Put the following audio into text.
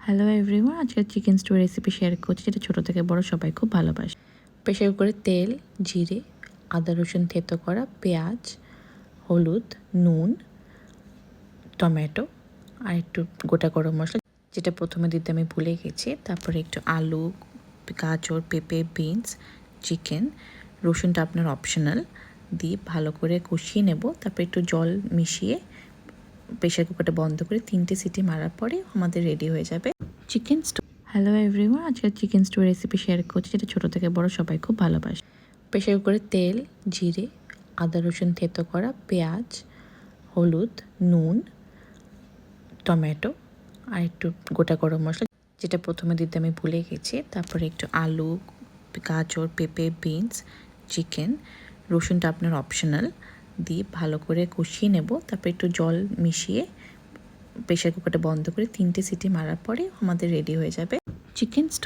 Hello everyone, আজকে chicken stew recipe share করছি, যেটা ছোটো থেকে বড় সবাই খুব ভালোবাসে। প্রেশার কুকারে তেল, জিরে, আদা রসুন থেতো করা, পেঁয়াজ, হলুদ, নুন, টমেটো আর একটু গোটা গরম মশলা, যেটা প্রথমে দিতে আমি ভুলে গেছি। তারপরে একটু আলু, গাজর, পেঁপে, বিনস, চিকেন, রসুনটা আপনার অপশনাল, দিয়ে ভালো করে কষিয়ে নেব। তারপর একটু জল মিশিয়ে প্রেশার কুকারটা বন্ধ করে 3টে সিটি মারার পরে আমাদের রেডি হয়ে যাবে চিকেন স্টু। হ্যালো এভরিওয়ান, আজকে চিকেন স্টু রেসিপি শেয়ার করছি, যেটা ছোটো থেকে বড় সবাই খুব ভালোবাসে। প্রেশার কুকারে তেল, জিরে, আদা রসুন থেতো করা, পেঁয়াজ, হলুদ, নুন, টমেটো আর একটু গোটা গরম মশলা, যেটা প্রথমে দিতে আমি ভুলে গেছি। তারপরে একটু আলু, গাজর, পেঁপে, বিনস, চিকেন, রসুনটা আপনার অপশনাল, দিয়ে ভালো করে কষিয়ে নেব। তারপর একটু জল মিশিয়ে প্রেশার কুকারটা বন্ধ করে 3টে সিটি মারার পরে আমাদের রেডি হয়ে যাবে চিকেন স্টু।